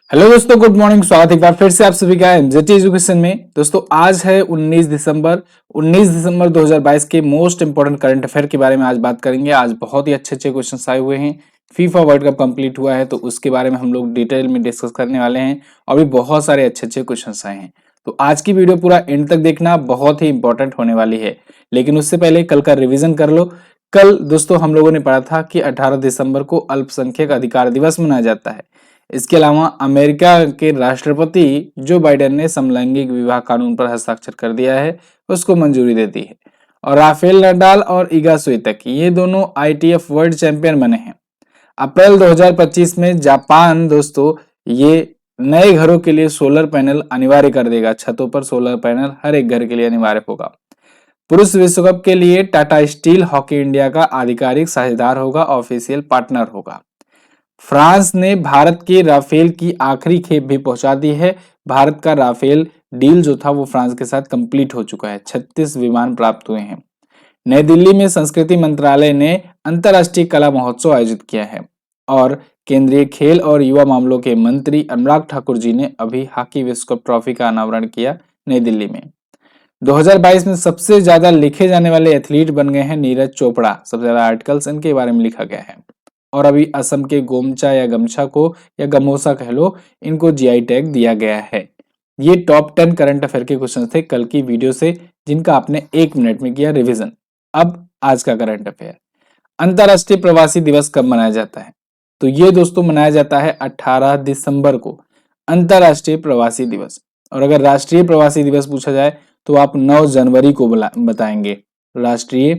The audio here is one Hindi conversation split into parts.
हेलो दोस्तों, गुड मॉर्निंग। स्वागत है एक बार फिर से आप सभी का एमजेटी एजुकेशन में। दोस्तों आज है 19 दिसंबर 2022 के मोस्ट इंपोर्टेंट करंट अफेयर के बारे में आज बात करेंगे। आज बहुत ही अच्छे अच्छे क्वेश्चंस आए हुए हैं। फीफा वर्ल्ड कप कंप्लीट हुआ है तो उसके बारे में हम लोग डिटेल में डिस्कस करने वाले हैं और भी बहुत सारे अच्छे अच्छे क्वेश्चंस आए हैं। तो आज की वीडियो पूरा एंड तक देखना, बहुत ही इंपॉर्टेंट होने वाली है। लेकिन उससे पहले कल का रिविजन कर लो। कल दोस्तों हम लोगों ने पढ़ा था कि 18 दिसंबर को अल्पसंख्यक अधिकार दिवस मनाया जाता है। इसके अलावा अमेरिका के राष्ट्रपति जो बाइडेन ने समलैंगिक विवाह कानून पर हस्ताक्षर कर दिया है, उसको मंजूरी दे दी है। और राफेल नडाल और इगा स्विएटेक ये दोनों आईटीएफ वर्ल्ड चैंपियन बने हैं। अप्रैल 2025 में जापान दोस्तों ये नए घरों के लिए सोलर पैनल अनिवार्य कर देगा। छतों पर सोलर पैनल हर एक घर के लिए अनिवार्य होगा। पुरुष विश्व कप के लिए टाटा स्टील हॉकी इंडिया का आधिकारिक साझेदार होगा, ऑफिशियल पार्टनर होगा। फ्रांस ने भारत के राफेल की आखिरी खेप भी पहुंचा दी है। भारत का राफेल डील जो था वो फ्रांस के साथ कंप्लीट हो चुका है। 36 विमान प्राप्त हुए हैं। नई दिल्ली में संस्कृति मंत्रालय ने अंतर्राष्ट्रीय कला महोत्सव आयोजित किया है। और केंद्रीय खेल और युवा मामलों के मंत्री अनुराग ठाकुर जी ने अभी हॉकी विश्व कप ट्रॉफी का अनावरण किया नई दिल्ली में। 2022 में सबसे ज्यादा लिखे जाने वाले एथलीट बन गए हैं नीरज चोपड़ा। सबसे ज्यादा आर्टिकल्स इनके बारे में लिखा गया है। और अभी असम के गोमचा या गमछा को या गमोसा कह लो, इनको जीआई टैग दिया गया है। ये टॉप 10 करंट अफेयर के क्वेश्चन थे कल की वीडियो से, जिनका आपने 1 मिनट में किया रिवीजन। अब आज का करंट अफेयर। अंतर्राष्ट्रीय प्रवासी दिवस कब मनाया जाता है? तो ये दोस्तों मनाया जाता है 18 दिसंबर को, अंतर्राष्ट्रीय प्रवासी दिवस। और अगर राष्ट्रीय प्रवासी दिवस पूछा जाए तो आप 9 जनवरी को बताएंगे। राष्ट्रीय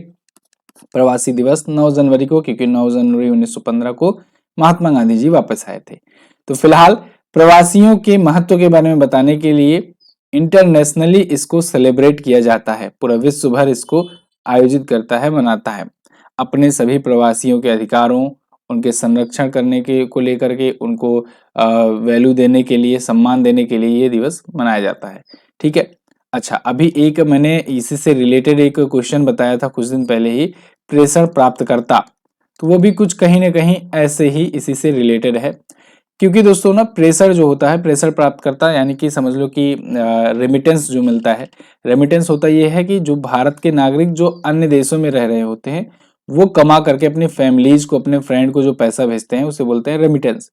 प्रवासी दिवस 9 जनवरी को, क्योंकि 9 जनवरी 1915 को महात्मा गांधी जी वापस आए थे। तो फिलहाल प्रवासियों के महत्व के बारे में बताने के लिए इंटरनेशनली इसको सेलिब्रेट किया जाता है। पूरा विश्व भर इसको आयोजित करता है, मनाता है। अपने सभी प्रवासियों के अधिकारों, उनके संरक्षण करने के को लेकर के, उनको वैल्यू देने के लिए, सम्मान देने के लिए ये दिवस मनाया जाता है। ठीक है। अच्छा, अभी एक मैंने इसी से रिलेटेड एक क्वेश्चन बताया था कुछ दिन पहले ही, प्रेषण प्राप्तकर्ता। तो वो भी कुछ कहीं ना कहीं ऐसे ही इसी से रिलेटेड है। क्योंकि दोस्तों ना प्रेषण जो होता है, प्रेषण प्राप्तकर्ता यानी कि समझ लो कि रेमिटेंस जो मिलता है। रेमिटेंस होता ये है कि जो भारत के नागरिक जो अन्य देशों में रह रहे होते हैं, वो कमा करके अपनी फैमिलीज को, अपने फ्रेंड को जो पैसा भेजते हैं, उसे बोलते हैं रेमिटेंस।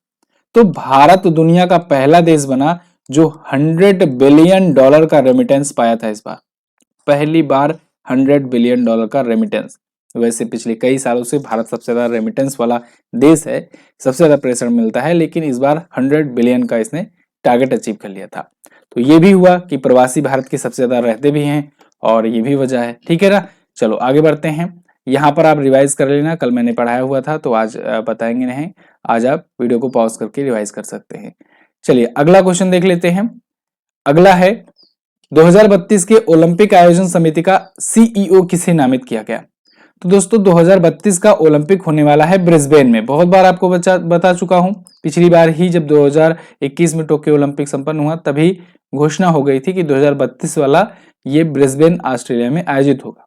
तो भारत दुनिया का पहला देश बना जो $100 बिलियन का रेमिटेंस पाया था इस बार। पहली बार $100 बिलियन का रेमिटेंस। वैसे पिछले कई सालों से भारत सबसे ज्यादा रेमिटेंस वाला देश है, सबसे ज्यादा प्रेशर मिलता है, लेकिन इस बार 100 बिलियन का इसने टारगेट अचीव कर लिया था। तो ये भी हुआ कि प्रवासी भारत के सबसे ज्यादा रहते भी हैं, और ये भी वजह है। ठीक है ना। चलो आगे बढ़ते हैं। यहाँ पर आप रिवाइज कर लेना, कल मैंने पढ़ाया हुआ था तो आज बताएंगे नहीं। आज आप वीडियो को पॉज करके रिवाइज कर सकते हैं। चलिए अगला क्वेश्चन देख लेते हैं। अगला है 2032 के ओलंपिक आयोजन समिति का सीईओ किसे नामित किया गया? तो दोस्तों 2032 का ओलंपिक होने वाला है ब्रिस्बेन में। बहुत बार आपको बता चुका हूं। पिछली बार ही जब 2021 में टोक्यो ओलंपिक संपन्न हुआ, तभी घोषणा हो गई थी कि 2032 वाला ये ब्रिस्बेन ऑस्ट्रेलिया में आयोजित होगा।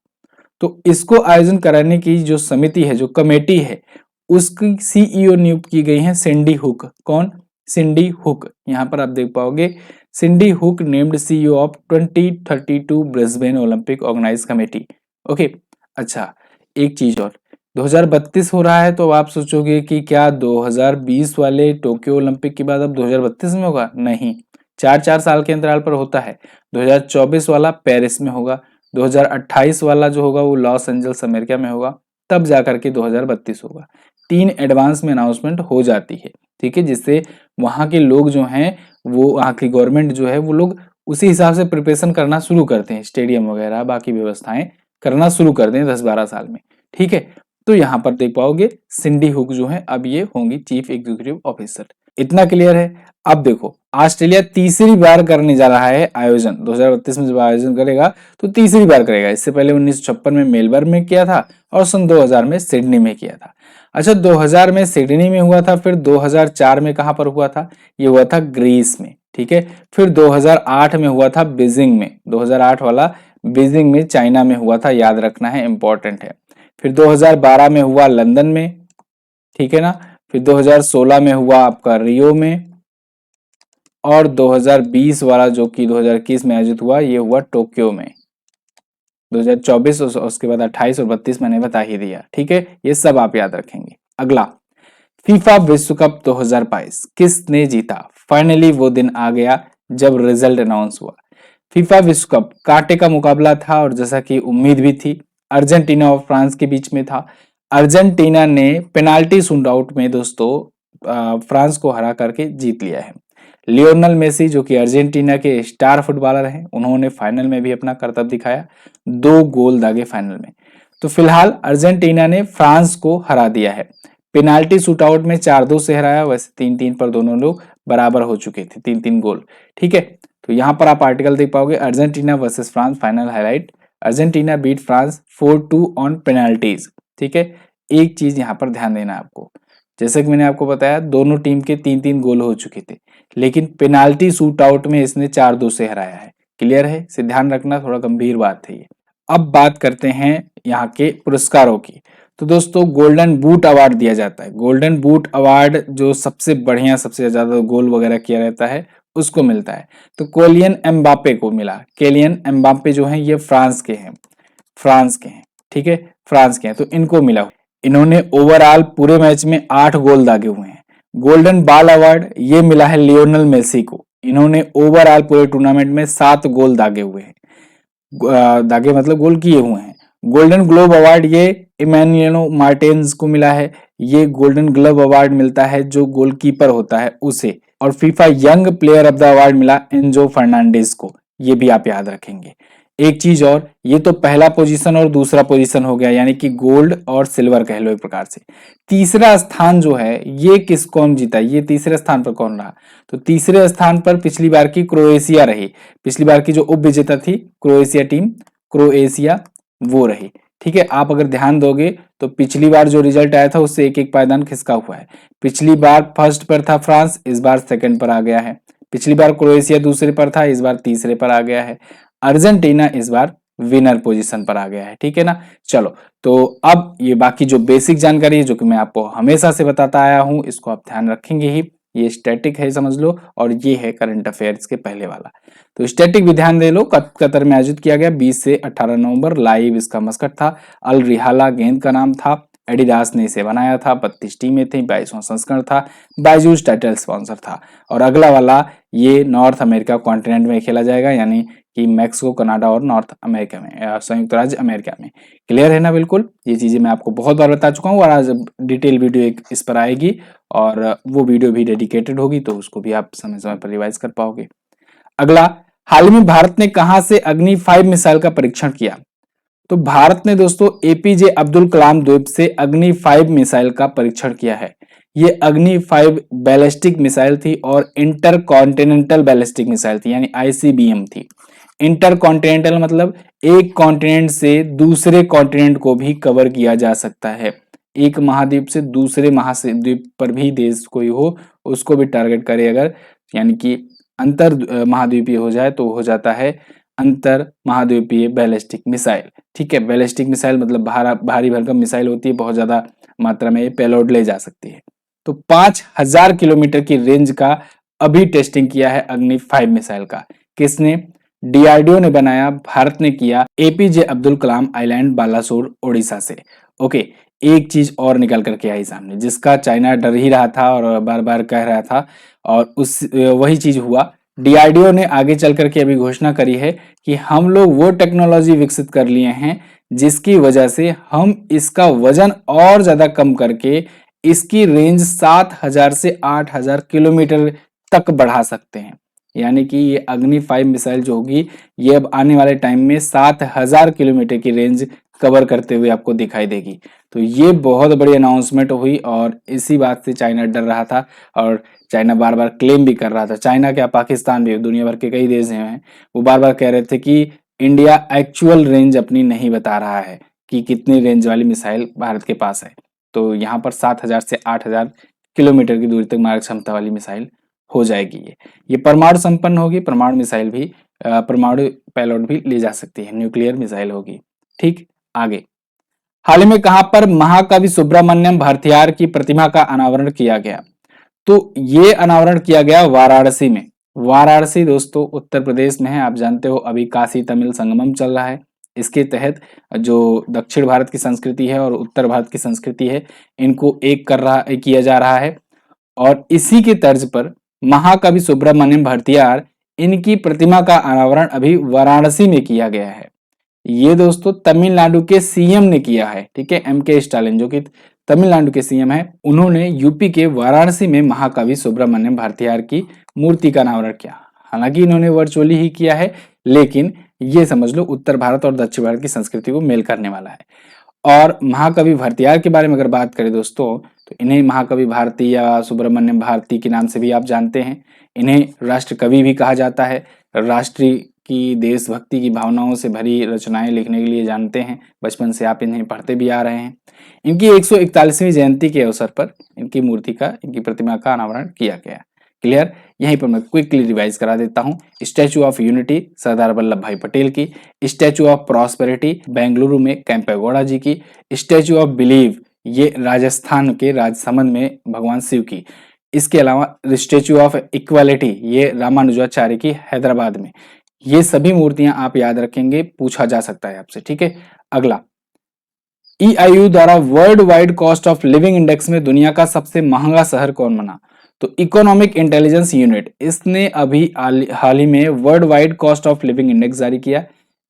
तो इसको आयोजन कराने की जो समिति है, जो कमेटी है, उसकी सीईओ नियुक्त की गई है सिंडी हुक। कौन? Cindy Hook. यहां पर आप देख पाओगे, Cindy Hook named CEO of 2032 Brisbane Olympic organise committee. Okay. अच्छा, एक चीज और, 2032 हो रहा है तो आप सोचोगे कि क्या 2020 वाले टोक्यो ओलंपिक के बाद अब 2032 में होगा? नहीं, 4-4 साल के अंतराल पर होता है। 2024 वाला पेरिस में होगा, 2028 वाला जो होगा वो लॉस एंजल्स अमेरिका में होगा, तब जाकर के 2032 होगा। 3 एडवांस में अनाउंसमेंट हो जाती है। ठीक है, जिससे वहां के लोग जो हैं, वो वहां की गवर्नमेंट जो है, वो लोग उसी हिसाब से प्रिपरेशन करना शुरू करते हैं, स्टेडियम वगैरह बाकी व्यवस्थाएं करना शुरू कर दें 10-12 साल में। ठीक है। तो यहां पर देख पाओगे सिंडी हुक जो है अब ये होंगी चीफ एग्जीक्यूटिव ऑफिसर। इतना क्लियर है। अब देखो, ऑस्ट्रेलिया तीसरी बार करने जा रहा है आयोजन। 2032 में जब आयोजन करेगा तो तीसरी बार करेगा। इससे पहले 1956 में मेलबर्न में किया था और सन 2000 में सिडनी में किया था। अच्छा, 2000 में सिडनी में हुआ था, फिर 2004 में कहां पर हुआ था? ये हुआ था ग्रीस में। ठीक है। फिर 2008 में हुआ था बीजिंग में। 2008 वाला बीजिंग में चाइना में हुआ था, याद रखना है, इंपॉर्टेंट है। फिर 2012 में हुआ लंदन में। ठीक है ना। फिर 2016 में हुआ आपका रियो में। और 2020 वाला जो कि 2021 में आयोजित हुआ, ये हुआ टोक्यो में। 2024 उसके बाद 28 और 32 मैंने बता ही दिया। ठीक है, ये सब आप याद रखेंगे। अगला, फीफा विश्व कप 2022 किसने जीता? फाइनली वो दिन आ गया जब रिजल्ट अनाउंस हुआ। फीफा विश्व कप कांटे का मुकाबला था और जैसा कि उम्मीद भी थी, अर्जेंटीना और फ्रांस के बीच में था। अर्जेंटीना ने पेनाल्टी शूटआउट में दोस्तों फ्रांस को हरा करके जीत लिया है। लियोनल मेसी जो कि अर्जेंटीना के स्टार फुटबॉलर हैं, उन्होंने फाइनल में भी अपना करतब दिखाया, 2 गोल दागे फाइनल में। तो फिलहाल अर्जेंटीना ने फ्रांस को हरा दिया है। पेनाल्टी शूटआउट में 4-2 से हराया, वैसे 3-3 पर दोनों लोग बराबर हो चुके थे, 3-3 गोल। ठीक है, तो यहां पर आप आर्टिकल देख पाओगे, Argentina versus France final highlight, Argentina beat France 4-2 on penalties. ठीक है, एक चीज यहां पर ध्यान देना है आपको, जैसे कि मैंने आपको बताया दोनों टीम के 3-3 गोल हो चुके थे, लेकिन पेनाल्टी शूट आउट में इसने 4-2 से हराया है। क्लियर है, इसे ध्यान रखना, थोड़ा गंभीर बात है ये। अब बात करते हैं यहाँ के पुरस्कारों की। तो दोस्तों गोल्डन बूट अवार्ड दिया जाता है। गोल्डन बूट अवार्ड जो सबसे बढ़िया, सबसे ज्यादा गोल वगैरह किया रहता है उसको मिलता है। तो कोलियन एम्बापे को मिला। केलियन एम्बापे जो है ये फ्रांस के हैं, फ्रांस के हैं। ठीक है, फ्रांस के हैं, तो इनको मिला। इन्होंने ओवरऑल पूरे मैच में 8 गोल दागे हुए हैं। गोल्डन बॉल अवार्ड ये मिला है लियोनल मेसी को। इन्होंने ओवरऑल पूरे टूर्नामेंट में 7 गोल दागे हुए हैं, दागे मतलब गोल किए हुए हैं। गोल्डन ग्लोब अवार्ड ये इमैनुएलो मार्टिनेज को मिला है। ये गोल्डन ग्लोब अवार्ड मिलता है जो गोलकीपर होता है उसे। और FIFA young player of the award मिला एंजो फर्नांडिस को। ये भी आप याद रखेंगे। एक चीज और, ये तो पहला पोजीशन और दूसरा पोजीशन हो गया, यानी कि गोल्ड और सिल्वर कह लो एक प्रकार से। तीसरा स्थान जो है ये किस कौन जीता, ये तीसरे स्थान पर कौन रहा? तो तीसरे स्थान पर पिछली बार की क्रोएशिया रही। पिछली बार की जो उप विजेता थी क्रोएशिया टीम, क्रोएशिया वो रही। ठीक है, आप अगर ध्यान दोगे तो पिछली बार जो रिजल्ट आया था उससे एक एक पायदान खिसका हुआ है। पिछली बार फर्स्ट पर था फ्रांस, इस बार सेकंड पर आ गया है। पिछली बार क्रोएशिया दूसरे पर था, इस बार तीसरे पर आ गया है। अर्जेंटीना इस बार विनर पोजीशन पर आ गया है। ठीक है ना, चलो तो अब ये बाकी जो बेसिक जानकारी है जो कि मैं आपको हमेशा से बताता आया हूं, इसको आप ध्यान रखेंगे ही। ये स्टैटिक है समझ लो, और ये है करंट अफेयर्स के पहले वाला। तो स्टैटिक भी ध्यान दे लो। कतर में आयोजित किया गया 20 से 18 नवंबर। लाइव इसका मस्कट था, अल रिहाला गेंद का नाम था। एडिडास ने इसे बनाया था। 32 टीमें थी, 22वां संस्करण था। बायजूस टाइटल स्पॉन्सर था। और अगला वाला ये नॉर्थ अमेरिका कॉन्टिनेंट में खेला जाएगा, यानी कि मैक्सिको, कनाडा और नॉर्थ अमेरिका में, संयुक्त राज्य अमेरिका में। क्लियर है ना? बिल्कुल, ये चीजें मैं आपको बहुत बार बता चुका हूँ और आज डिटेल वीडियो एक इस पर आएगी और वो वीडियो भी डेडिकेटेड होगी, तो उसको भी आप समय समय पर रिवाइज कर पाओगे। अगला, हाल ही में भारत ने कहां से अग्नि 5 मिसाइल का परीक्षण किया? तो भारत ने दोस्तों एपीजे अब्दुल कलाम द्वीप से अग्नि 5 मिसाइल का परीक्षण किया है। ये अग्नि 5 बैलिस्टिक मिसाइल थी और इंटर कॉन्टिनेंटल बैलिस्टिक मिसाइल थी, यानी आईसीबीएम थी। इंटर कॉन्टिनेंटल मतलब एक कॉन्टिनेंट से दूसरे कॉन्टिनेंट को भी कवर किया जा सकता है। एक महाद्वीप से दूसरे महाद्वीप पर भी देश कोई हो उसको भी टारगेट करे अगर, यानी कि अंतर महाद्वीपीय हो जाए तो हो जाता है अंतर महाद्वीपीय बैलिस्टिक मिसाइल। ठीक है, बैलिस्टिक मिसाइल मतलब भारी भरकम मिसाइल होती है, बहुत ज्यादा मात्रा में ये पेलोड ले जा सकती है। तो 5000 किलोमीटर की रेंज का अभी टेस्टिंग किया है अग्नि 5 मिसाइल का। किसने? डीआरडीओ ने बनाया, भारत ने किया, एपीजे अब्दुल कलाम आइलैंड बालासोर ओडिशा से। ओके, एक चीज और निकल करके आई सामने जिसका चाइना डर ही रहा था और बार बार कह रहा था, और उस वही चीज हुआ। डीआरडीओ ने आगे चल करके अभी घोषणा करी है कि हम लोग वो टेक्नोलॉजी विकसित कर लिए हैं जिसकी वजह से हम इसका वजन और ज्यादा कम करके इसकी रेंज 7000 से 8000 किलोमीटर तक बढ़ा सकते हैं। यानी कि ये अग्नि 5 मिसाइल जो होगी ये अब आने वाले टाइम में 7000 किलोमीटर की रेंज कवर करते हुए आपको दिखाई देगी। तो ये बहुत बड़ी अनाउंसमेंट हुई और इसी बात से चाइना डर रहा था और चाइना बार बार क्लेम भी कर रहा था। चाइना क्या, पाकिस्तान भी, दुनिया भर के कई देश हैं, वो बार बार कह रहे थे कि इंडिया एक्चुअल रेंज अपनी नहीं बता रहा है कि कितनी रेंज वाली मिसाइल भारत के पास है। तो यहाँ पर 7000 से 8000 किलोमीटर की दूरी तक मारक क्षमता वाली मिसाइल हो जाएगी। ये परमाणु संपन्न होगी, परमाणु मिसाइल भी, परमाणु पेलोड भी ले जा सकती है, न्यूक्लियर मिसाइल होगी। ठीक, आगे, हाल ही में कहां पर महाकवि सुब्रमण्यम भारतियार की प्रतिमा का अनावरण किया गया? तो ये अनावरण किया गया वाराणसी में। वाराणसी दोस्तों उत्तर प्रदेश में है। आप जानते हो अभी काशी तमिल संगमम चल रहा है। इसके तहत जो दक्षिण भारत की संस्कृति है और उत्तर भारत की संस्कृति है, इनको एक किया जा रहा है। और इसी के तर्ज पर महाकवि सुब्रमण्यम भारतीयार, इनकी प्रतिमा का अनावरण अभी वाराणसी में किया गया है। ये दोस्तों तमिलनाडु के सीएम ने किया है, ठीक है। एम के स्टालिन जो कि तमिलनाडु के सीएम है, उन्होंने यूपी के वाराणसी में महाकवि सुब्रमण्यम भारतीयार की मूर्ति का अनावरण किया। हालांकि इन्होंने वर्चुअली ही किया है, लेकिन ये समझ लो उत्तर भारत और दक्षिण भारत की संस्कृति को मेल करने वाला है। और महाकवि भारतीयार के बारे में अगर बात करें दोस्तों, तो इन्हें महाकवि भारती या सुब्रमण्यम भारती के नाम से भी आप जानते हैं। इन्हें राष्ट्र कवि भी कहा जाता है। राष्ट्रीय की देशभक्ति की भावनाओं से भरी रचनाएं लिखने के लिए जानते हैं। बचपन से आप इन्हें पढ़ते भी आ रहे हैं। इनकी 141वीं जयंती के अवसर पर इनकी प्रतिमा का अनावरण किया गया। क्लियर। यहीं पर मैं क्विकली रिवाइज करा देता हूं। Statue of unity Sardar Vallabh भाई पटेल की, स्टैचू ऑफ प्रॉस्पेरिटी बेंगलुरु में कैंपेगौड़ा जी की, स्टैचू ऑफ बिलीव ये राजस्थान के राजसमंद में भगवान शिव की, इसके अलावा स्टैचू ऑफ इक्वालिटी ये रामानुजाचार्य की हैदराबाद में। ये सभी मूर्तियां आप याद रखेंगे, पूछा जा सकता है आपसे, ठीक है। अगला, EIU द्वारा world wide cost of living index में दुनिया का सबसे महंगा शहर कौन बना? तो इकोनॉमिक इंटेलिजेंस यूनिट, इसने अभी हाल ही में world wide cost of living index जारी किया।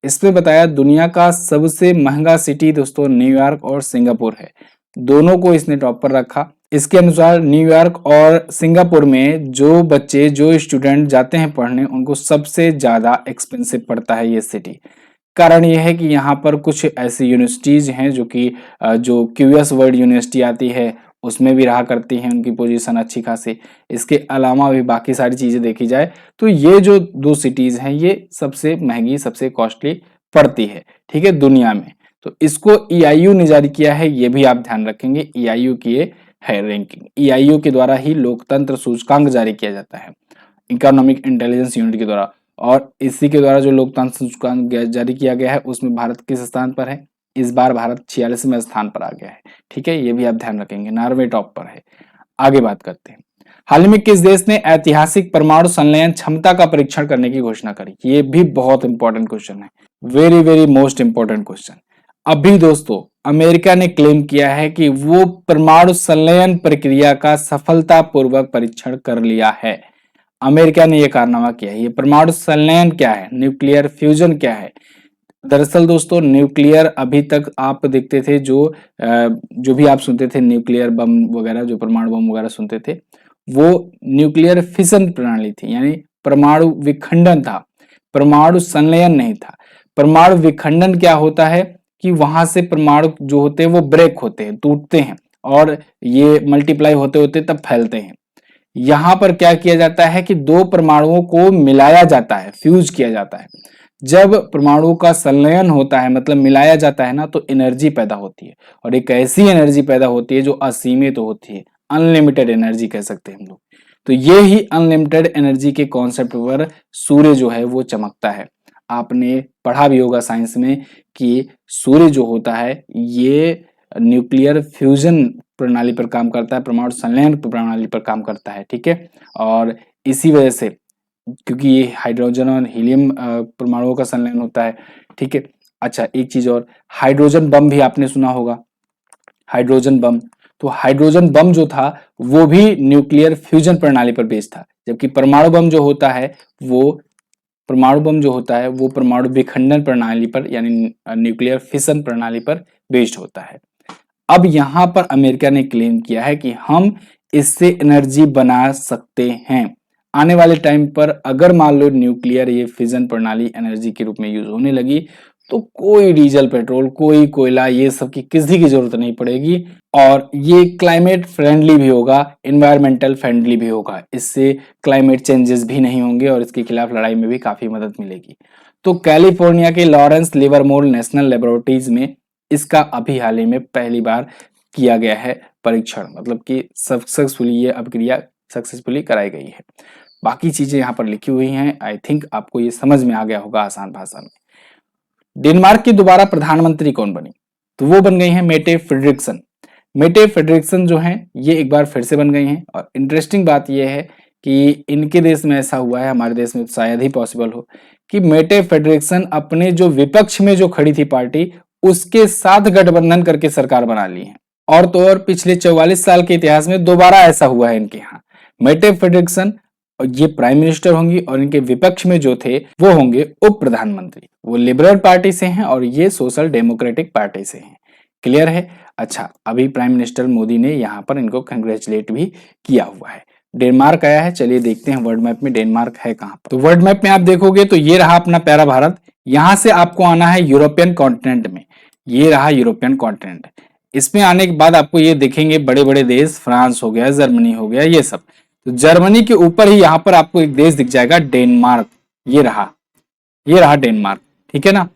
इसमें बताया दुनिया का सबसे महंगा सिटी दोस्तों न्यूयॉर्क और सिंगापुर है। दोनों को इसने टॉप पर रखा। इसके अनुसार न्यूयॉर्क और सिंगापुर में जो स्टूडेंट जाते हैं पढ़ने, उनको सबसे ज्यादा एक्सपेंसिव पड़ता है ये सिटी। कारण यह है कि यहाँ पर कुछ ऐसी यूनिवर्सिटीज हैं जो क्यूएस वर्ल्ड यूनिवर्सिटी आती है, उसमें भी रहा करती हैं, उनकी पोजीशन अच्छी खासी। इसके अलावा भी बाकी सारी चीजें देखी जाए तो ये जो दो सिटीज हैं ये सबसे महंगी, सबसे कॉस्टली पड़ती है, ठीक है, दुनिया में। तो इसको EIU ने जारी किया है, ये भी आप ध्यान रखेंगे। EIU की ये है रैंकिंग। EIU के द्वारा ही लोकतंत्र सूचकांक जारी किया जाता है, इकोनॉमिक इंटेलिजेंस यूनिट के द्वारा। और इसी के द्वारा जो लोकतंत्र सूचकांक जारी किया गया है उसमें भारत किस स्थान पर है? इस बार भारत 46वें स्थान पर आ गया है, ठीक है। ये भी आप ध्यान रखेंगे, नॉर्वे टॉप पर है। आगे बात करते हैं, हाल ही में किस देश ने ऐतिहासिक परमाणु संलयन क्षमता का परीक्षण करने की घोषणा करी? ये भी बहुत इंपॉर्टेंट क्वेश्चन है, very very most important question. अभी दोस्तों अमेरिका ने क्लेम किया है कि वो परमाणु संलयन प्रक्रिया का सफलतापूर्वक परीक्षण कर लिया है। अमेरिका ने यह कारनामा किया है। ये परमाणु संलयन क्या है, न्यूक्लियर फ्यूजन क्या है? दरअसल दोस्तों न्यूक्लियर अभी तक आप देखते थे जो भी आप सुनते थे न्यूक्लियर बम वगैरह, जो परमाणु बम वगैरह सुनते थे, वो न्यूक्लियर फिशन प्रणाली थी, यानी परमाणु विखंडन था, परमाणु संलयन नहीं था। परमाणु विखंडन क्या होता है कि वहां से परमाणु जो होते हैं वो ब्रेक होते हैं, टूटते हैं और ये मल्टीप्लाई होते होते तब फैलते हैं। यहां पर क्या किया जाता है कि दो परमाणुओं को मिलाया जाता है, फ्यूज किया जाता है। जब परमाणु का संलयन होता है मतलब मिलाया जाता है ना, तो एनर्जी पैदा होती है, और एक ऐसी एनर्जी पैदा होती है जो असीमित होती है, अनलिमिटेड एनर्जी कह सकते हैं हम लोग। तो ये ही अनलिमिटेड एनर्जी के कॉन्सेप्ट पर सूर्य जो है वो चमकता है। आपने पढ़ा भी होगा साइंस में कि सूर्य जो होता है ये न्यूक्लियर फ्यूजन प्रणाली पर काम करता है, परमाणु संलयन प्रणाली पर काम करता है, ठीक है। और इसी वजह से, क्योंकि ये हाइड्रोजन और हीलियम परमाणुओं का संलयन होता है, ठीक है। अच्छा, एक चीज और, हाइड्रोजन बम भी आपने सुना होगा, हाइड्रोजन बम। तो हाइड्रोजन बम जो था वो भी न्यूक्लियर फ्यूजन प्रणाली पर बेस्ड था, जबकि परमाणु बम जो होता है वो परमाणु विखंडन प्रणाली पर यानी न्यूक्लियर फिशन प्रणाली पर बेस्ड होता है। अब यहां पर अमेरिका ने क्लेम किया है कि हम इससे एनर्जी बना सकते हैं। आने वाले टाइम पर अगर मान लो न्यूक्लियर ये फिजन प्रणाली एनर्जी के रूप में यूज होने लगी, तो कोई डीजल पेट्रोल, कोई कोयला, ये सब की किसी की जरूरत नहीं पड़ेगी, और ये क्लाइमेट फ्रेंडली भी होगा, एनवायरमेंटल फ्रेंडली भी होगा। इससे क्लाइमेट चेंजेस भी नहीं होंगे और इसके खिलाफ लड़ाई में भी काफी मदद मिलेगी। तो कैलिफोर्निया के लॉरेंस लिवरमोर नेशनल लेबोरेटरीज में इसका अभी हाल ही में पहली बार किया गया है परीक्षण, मतलब कि सक्सेसफुली ये अभिक्रिया सक्सेसफुली कराई गई है। बाकी चीजें यहाँ पर लिखी हुई हैं, आई थिंक आपको ये समझ में आ गया होगा आसान भाषा में। डेनमार्क की दोबारा प्रधानमंत्री कौन बनी? तो वो बन गई हैं मेटे फ्रेडरिक्सन। मेटे फ्रेडरिक्सन जो हैं ये एक बार फिर से बन गई हैं, और इंटरेस्टिंग बात यह है कि इनके देश में ऐसा हुआ है, हमारे देश में शायद ही पॉसिबल हो कि मेटे फेडरेशन अपने जो विपक्ष में जो खड़ी थी पार्टी उसके साथ गठबंधन करके सरकार बना ली है। और तो और पिछले 44 साल के इतिहास में दोबारा ऐसा हुआ है इनके यहाँ। मेटे फेडरेशन ये प्राइम मिनिस्टर होंगी और इनके विपक्ष में जो थे वो होंगे उप प्रधानमंत्री। वो लिबरल पार्टी से हैं और ये सोशल डेमोक्रेटिक पार्टी से हैं। क्लियर है? अच्छा, अभी प्राइम मिनिस्टर मोदी ने यहाँ पर इनको कंग्रेचुलेट भी किया हुआ है। डेनमार्क आया है, चलिए देखते हैं वर्ल्ड मैप में डेनमार्क है कहाँ पर। तो वर्ल्ड मैप में आप देखोगे तो ये रहा अपना प्यारा भारत। यहाँ से आपको आना है यूरोपियन कॉन्टिनेंट में। ये रहा यूरोपियन कॉन्टिनेंट। इसमें आने के बाद आपको ये देखेंगे बड़े बड़े देश, फ्रांस हो गया, जर्मनी हो गया, ये सब। तो जर्मनी के ऊपर ही यहाँ पर आपको एक देश दिख जाएगा, डेनमार्क। ये रहा डेनमार्क, ठीक है ना।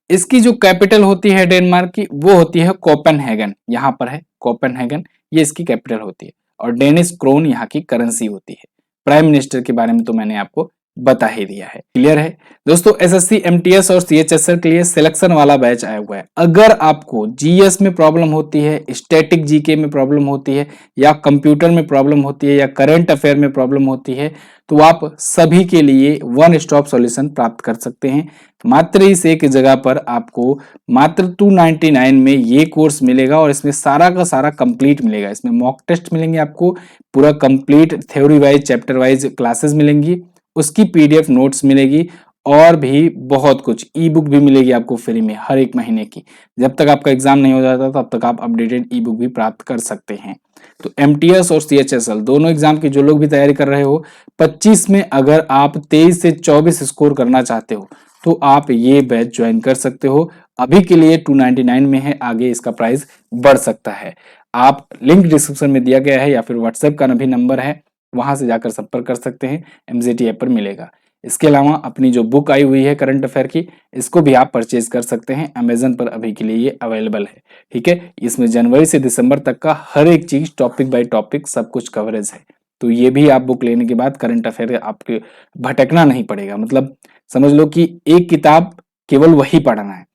इसकी जो कैपिटल होती है डेनमार्क की, वो होती है कोपेनहेगन। यहाँ पर है कोपेनहेगन, ये इसकी कैपिटल होती है। और डेनिश क्रोन यहाँ की करेंसी होती है। प्राइम मिनिस्टर के बारे में तो मैंने आपको बता ही दिया है। क्लियर है दोस्तों? एसएससी, एमटीएस और सीएचएसएल के लिए सिलेक्शन वाला बैच आया हुआ है। अगर आपको जीएस में प्रॉब्लम होती है, स्टैटिक जीके में प्रॉब्लम होती है, या कंप्यूटर में प्रॉब्लम होती है, या करंट अफेयर में प्रॉब्लम होती है, तो आप सभी के लिए वन स्टॉप सॉल्यूशन प्राप्त कर सकते हैं। मात्र इस एक जगह पर आपको मात्र 299 में ये कोर्स मिलेगा और इसमें सारा का सारा कंप्लीट मिलेगा। इसमें मॉक टेस्ट मिलेंगे आपको, पूरा complete theory wise, chapter wise classes मिलेंगी, उसकी पीडीएफ नोट्स मिलेगी और भी बहुत कुछ। ई बुक भी मिलेगी आपको फ्री में हर एक महीने की। जब तक आपका एग्जाम नहीं हो जाता तब तक आप अपडेटेड ई बुक भी प्राप्त कर सकते हैं। तो एमटीएस और सीएचएसएल दोनों एग्जाम की जो लोग भी तैयारी कर रहे हो, 25 में अगर आप 23 से 24 स्कोर करना चाहते हो तो आप ये बैच ज्वाइन कर सकते हो। अभी के लिए 299 में है, आगे इसका प्राइस बढ़ सकता है। आप लिंक डिस्क्रिप्शन में दिया गया है या फिर व्हाट्सएप का भी नंबर है, वहां से जाकर संपर्क कर सकते हैं, एमजीटी ऐप पर मिलेगा। इसके अलावा अपनी जो बुक आई हुई है करंट अफेयर की, इसको भी आप परचेज कर सकते हैं, अमेजन पर अभी के लिए ये अवेलेबल है। ठीक है, इसमें जनवरी से दिसंबर तक का हर एक चीज टॉपिक बाय टॉपिक सब कुछ कवरेज है। तो ये भी आप बुक लेने के बाद करंट अफेयर आपके भटकना नहीं पड़ेगा। मतलब समझ लो कि एक किताब केवल वही पढ़ना है,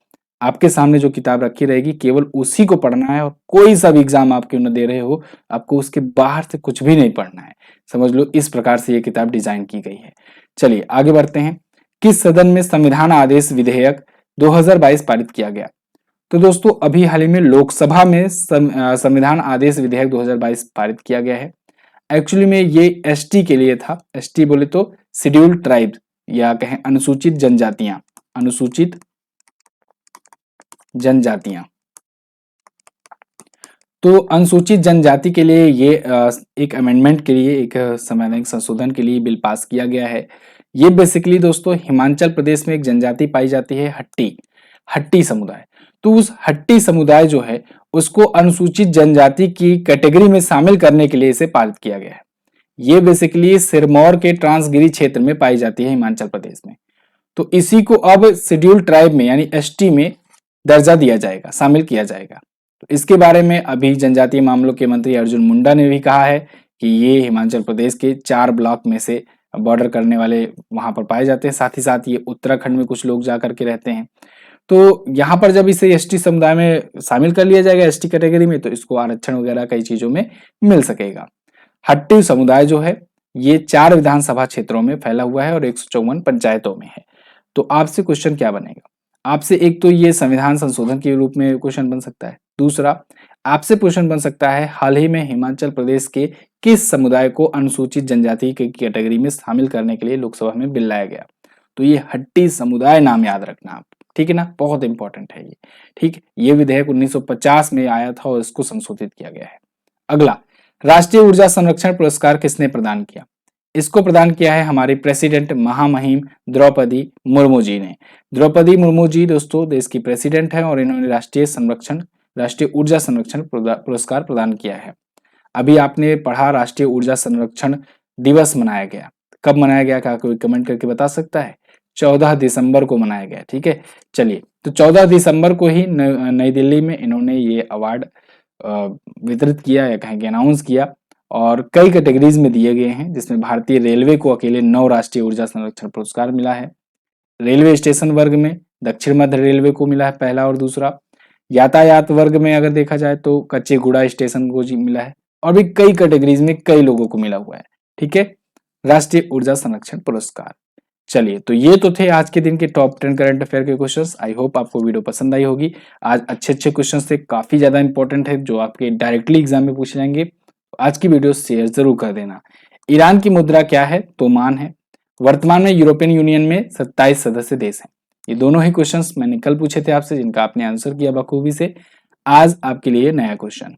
आपके सामने जो किताब रखी रहेगी केवल उसी को पढ़ना है, और कोई सा भी एग्जाम आप क्यों न दे रहे हो, आपको उसके बाहर से कुछ भी नहीं पढ़ना है। समझ लो इस प्रकार से ये किताब डिजाइन की गई है। चलिए आगे बढ़ते हैं। किस सदन में संविधान आदेश विधेयक 2022 पारित किया गया? तो दोस्तों अभी हाल ही में लोकसभा में संविधान आदेश विधेयक 2022 पारित किया गया है। एक्चुअली में ये एसटी के लिए था। एसटी बोले तो शेड्यूल्ड ट्राइब या कहें अनुसूचित जनजातियां, अनुसूचित जनजातियां। तो अनुसूचित जनजाति के लिए ये एक अमेंडमेंट के लिए, एक संवैधानिक संशोधन के लिए बिल पास किया गया है। ये बेसिकली दोस्तों हिमाचल प्रदेश में एक जनजाति पाई जाती है, हट्टी समुदाय। तो उस हट्टी समुदाय जो है उसको अनुसूचित जनजाति की कैटेगरी में शामिल करने के लिए इसे पारित किया गया है। ये बेसिकली सिरमौर के ट्रांसगिरी क्षेत्र में पाई जाती है हिमाचल प्रदेश में। तो इसी को अब शेड्यूल्ड ट्राइब में यानी एसटी में दर्जा दिया जाएगा, शामिल किया जाएगा। तो इसके बारे में अभी जनजातीय मामलों के मंत्री अर्जुन मुंडा ने भी कहा है कि ये हिमाचल प्रदेश के 4 ब्लॉक में से बॉर्डर करने वाले वहां पर पाए जाते हैं। साथ ही साथ ये उत्तराखंड में कुछ लोग जा करके रहते हैं। तो यहाँ पर जब इसे एसटी समुदाय में शामिल कर लिया जाएगा, एसटी कैटेगरी में, तो इसको आरक्षण वगैरह कई चीजों में मिल सकेगा। हट्टी समुदाय जो है ये 4 विधानसभा क्षेत्रों में फैला हुआ है और 154 पंचायतों में है। तो आपसे क्वेश्चन क्या बनेगा? आपसे एक तो ये संविधान संशोधन के रूप में क्वेश्चन बन सकता है। दूसरा आपसे क्वेश्चन बन सकता है हाल ही में हिमाचल प्रदेश के किस समुदाय को अनुसूचित जनजाति की कैटेगरी में शामिल करने के लिए लोकसभा में बिल लाया गया? तो ये हट्टी समुदाय नाम याद रखना आप, ठीक है ना, बहुत इंपॉर्टेंट है ये। ठीक, ये विधेयक 1950 में आया था और इसको संशोधित किया गया है। अगला, राष्ट्रीय ऊर्जा संरक्षण पुरस्कार किसने प्रदान किया? इसको प्रदान किया है हमारी प्रेसिडेंट महामहिम द्रौपदी मुर्मू जी ने। द्रौपदी मुर्मू जी दोस्तों देश की प्रेसिडेंट है और इन्होंने राष्ट्रीय ऊर्जा संरक्षण पुरस्कार प्रदान किया है। अभी आपने पढ़ा राष्ट्रीय ऊर्जा संरक्षण दिवस मनाया गया। कब मनाया गया, क्या कोई कमेंट करके बता सकता है? 14 दिसंबर को मनाया गया। ठीक है, चलिए, तो 14 दिसंबर को ही नई दिल्ली में इन्होंने ये अवार्ड वितरित किया या कहेंगे अनाउंस किया, और कई कैटेगरीज में दिए गए हैं, जिसमें भारतीय रेलवे को अकेले 9 राष्ट्रीय ऊर्जा संरक्षण पुरस्कार मिला है। रेलवे स्टेशन वर्ग में दक्षिण मध्य रेलवे को मिला है पहला और दूसरा। यातायात वर्ग में अगर देखा जाए तो कच्चे गुड़ा स्टेशन को जी मिला है, और भी कई कैटेगरीज में कई लोगों को मिला हुआ है। ठीक है, राष्ट्रीय ऊर्जा संरक्षण पुरस्कार। चलिए, तो ये तो थे आज के दिन के टॉप 10 करंट अफेयर के क्वेश्चंस। आई होप आपको वीडियो पसंद आई होगी। आज अच्छे क्वेश्चंस थे, काफी ज्यादा इंपॉर्टेंट है, जो आपके डायरेक्टली एग्जाम में पूछे जाएंगे। आज की वीडियो शेयर जरूर कर देना। ईरान की मुद्रा क्या है? तोमान है। वर्तमान में यूरोपियन यूनियन में 27 सदस्य देश हैं। ये दोनों ही क्वेश्चंस मैंने कल पूछे थे आपसे, जिनका आपने आंसर किया बखूबी से। आज आपके लिए नया क्वेश्चन।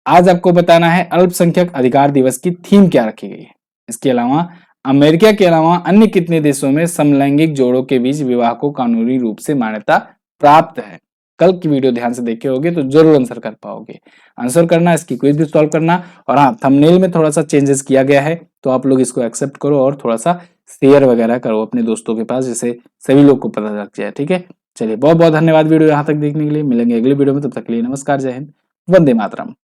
आज आपको बताना है अल्पसंख्यक अधिकार दिवस की थीम क्या रखी गई है। इसके अलावा अमेरिका के अलावा अन्य कितने देशों में समलैंगिक जोड़ों के बीच विवाह को कानूनी रूप से मान्यता प्राप्त है? कल की वीडियो ध्यान से देखे होगे तो जरूर आंसर कर पाओगे। आंसर करना, इसकी क्विज भी सॉल्व करना, और हाँ, थंबनेल में थोड़ा सा चेंजेस किया गया है, तो आप लोग इसको एक्सेप्ट करो और थोड़ा सा शेयर वगैरह करो अपने दोस्तों के पास, जिससे सभी लोग को पता लग जाए। ठीक है, चलिए, बहुत बहुत धन्यवाद वीडियो यहाँ तक देखने के लिए। मिलेंगे अगली वीडियो में, तब तक के लिए नमस्कार, जय हिंद, वंदे मातरम।